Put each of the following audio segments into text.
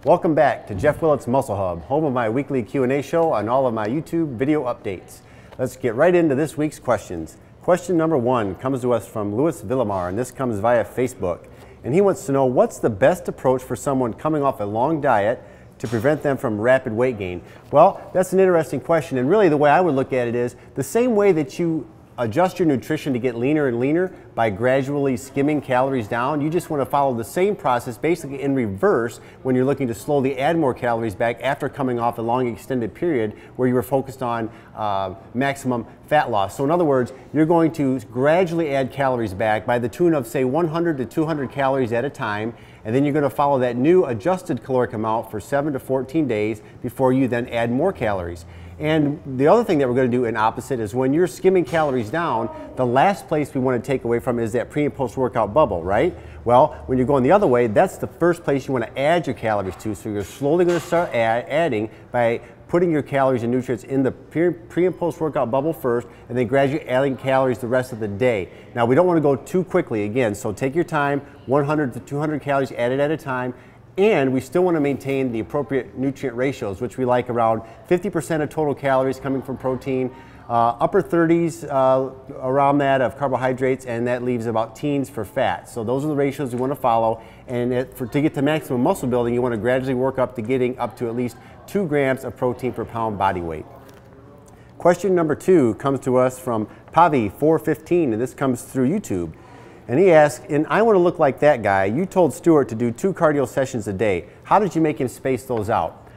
Welcome back to Jeff Willett's Muscle Hub, home of my weekly Q&A show and all of my YouTube video updates. Let's get right into this week's questions. Question number 1 comes to us from Louis Villamar, and this comes via Facebook. And he wants to know, what's the best approach for someone coming off a long diet to prevent them from rapid weight gain? Well, that's an interesting question, and really the way I would look at it is the same way that you adjust your nutrition to get leaner and leaner by gradually skimming calories down. You just want to follow the same process basically in reverse when you're looking to slowly add more calories back after coming off a long extended period where you were focused on maximum fat loss. So in other words, you're going to gradually add calories back by the tune of say 100 to 200 calories at a time, and then you're going to follow that new adjusted caloric amount for 7 to 14 days before you then add more calories. And the other thing that we're going to do in opposite is when you're skimming calories down, the last place we want to take away from is that pre and post workout bubble, right? Well, when you're going the other way, that's the first place you want to add your calories to. So you're slowly going to start adding by putting your calories and nutrients in the pre and post workout bubble first, and then gradually adding calories the rest of the day. Now, we don't want to go too quickly again, so take your time, 100 to 200 calories added at a time. And we still want to maintain the appropriate nutrient ratios, which we like around 50% of total calories coming from protein, upper 30s around that of carbohydrates, and that leaves about teens for fat. So those are the ratios we want to follow. And to get to maximum muscle building, you want to gradually work up to getting up to at least 2 grams of protein per pound body weight. Question number 2 comes to us from Pavi415, and this comes through YouTube. And he asked, and I want to look like that guy. You told Stuart to do 2 cardio sessions a day. How did you make him space those out?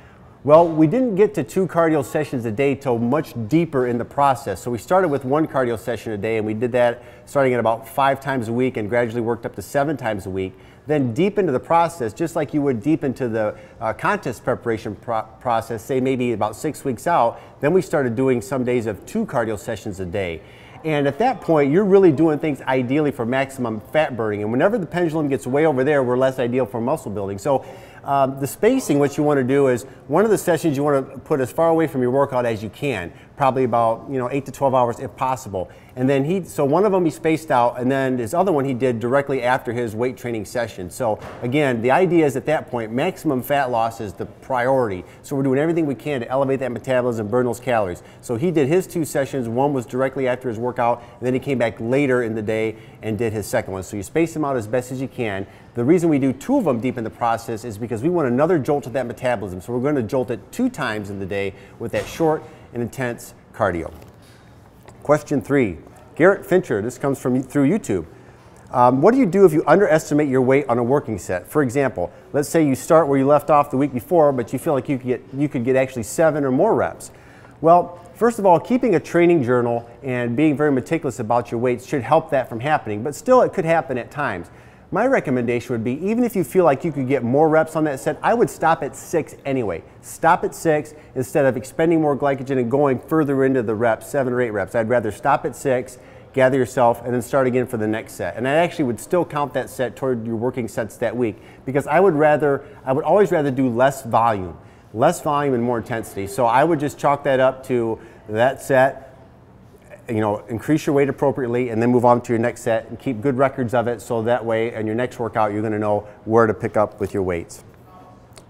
Well, we didn't get to 2 cardio sessions a day till much deeper in the process. So we started with 1 cardio session a day, and we did that starting at about 5 times a week and gradually worked up to 7 times a week. Then deep into the process, just like you would deep into the contest preparation process, say maybe about 6 weeks out, then we started doing some days of 2 cardio sessions a day. And at that point, you're really doing things ideally for maximum fat burning. And whenever the pendulum gets way over there, we're less ideal for muscle building. So the spacing, what you want to do is one of the sessions you want to put as far away from your workout as you can, probably about 8 to 12 hours if possible. And then so one of them he spaced out, and then his other one he did directly after his weight training session. So again, the idea is at that point, maximum fat loss is the priority. So we're doing everything we can to elevate that metabolism, burn those calories. So he did his 2 sessions. One was directly after his workout, and then he came back later in the day and did his second one. So you space them out as best as you can. The reason we do 2 of them deep in the process is because we want another jolt to that metabolism. So we're going to jolt it 2 times in the day with that short and intense cardio. Question 3, Garrett Fincher, this comes through YouTube. What do you do if you underestimate your weight on a working set? For example, let's say you start where you left off the week before, but you feel like you could get actually 7 or more reps. Well, first of all, keeping a training journal and being very meticulous about your weights should help that from happening, but still it could happen at times. My recommendation would be, even if you feel like you could get more reps on that set, I would stop at 6 anyway. Stop at 6 instead of expending more glycogen and going further into the reps, 7 or 8 reps. I'd rather stop at 6, gather yourself, and then start again for the next set. And I actually would still count that set toward your working sets that week, because I would always rather do less volume and more intensity. So I would just chalk that up to that set, increase your weight appropriately, and then move on to your next set and keep good records of it, so that way in your next workout you're going to know where to pick up with your weights.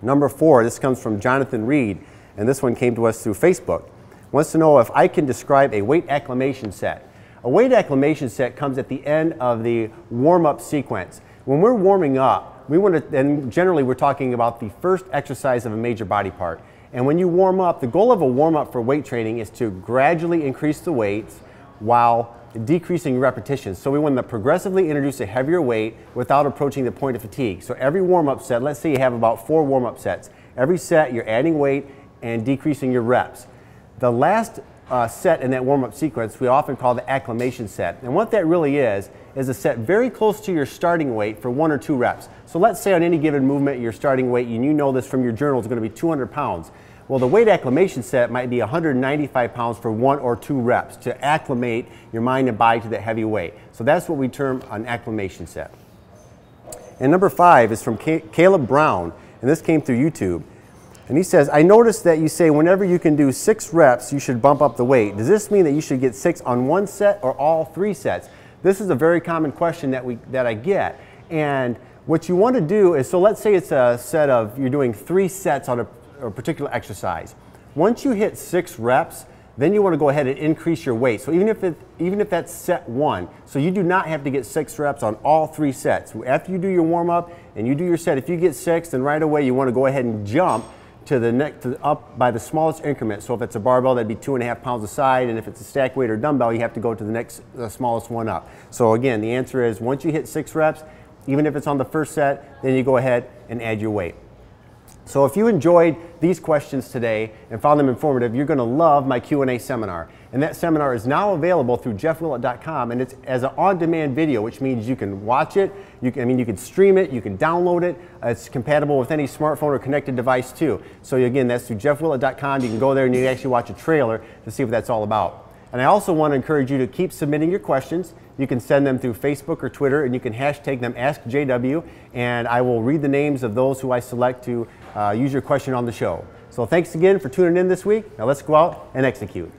Number 4, this comes from Jonathan Reed, and this one came to us through Facebook. Wants to know if I can describe a weight acclimation set. A weight acclimation set comes at the end of the warm-up sequence. When we're warming up, and generally we're talking about the first exercise of a major body part. And when you warm up, the goal of a warm-up for weight training is to gradually increase the weights while decreasing repetitions. So we want to progressively introduce a heavier weight without approaching the point of fatigue. So every warm-up set, let's say you have about 4 warm-up sets. Every set you're adding weight and decreasing your reps. The last set in that warm-up sequence we often call the acclimation set. And what that really is a set very close to your starting weight for 1 or 2 reps. So let's say on any given movement your starting weight, and you know this from your journal, is going to be 200 pounds. Well, the weight acclimation set might be 195 pounds for 1 or 2 reps to acclimate your mind and body to that heavy weight. So that's what we term an acclimation set. And number 5 is from Caleb Brown, and this came through YouTube. And he says, I noticed that you say whenever you can do 6 reps, you should bump up the weight. Does this mean that you should get 6 on 1 set or all 3 sets? This is a very common question that I get. And What you want to do is, so let's say it's a set of, you're doing 3 sets on a particular exercise. Once you hit 6 reps, then you want to go ahead and increase your weight. So even if that's set 1, so you do not have to get 6 reps on all 3 sets. After you do your warm up and you do your set, if you get 6, then right away you want to go ahead and jump to the next, up by the smallest increment. So if it's a barbell, that'd be 2.5 pounds a side, and if it's a stack weight or dumbbell, you have to go to the smallest one up. So again, the answer is once you hit 6 reps, even if it's on the first set, then you go ahead and add your weight. So if you enjoyed these questions today and found them informative, you're going to love my Q&A seminar. And that seminar is now available through jeffwillet.com, and it's as an on-demand video, which means you can watch it, you can stream it, you can download it. It's compatible with any smartphone or connected device too. So again, that's through jeffwillet.com. You can go there and you can actually watch a trailer to see what that's all about. And I also want to encourage you to keep submitting your questions. You can send them through Facebook or Twitter, and you can hashtag them AskJW, and I will read the names of those who I select to use your question on the show. So thanks again for tuning in this week. Now let's go out and execute.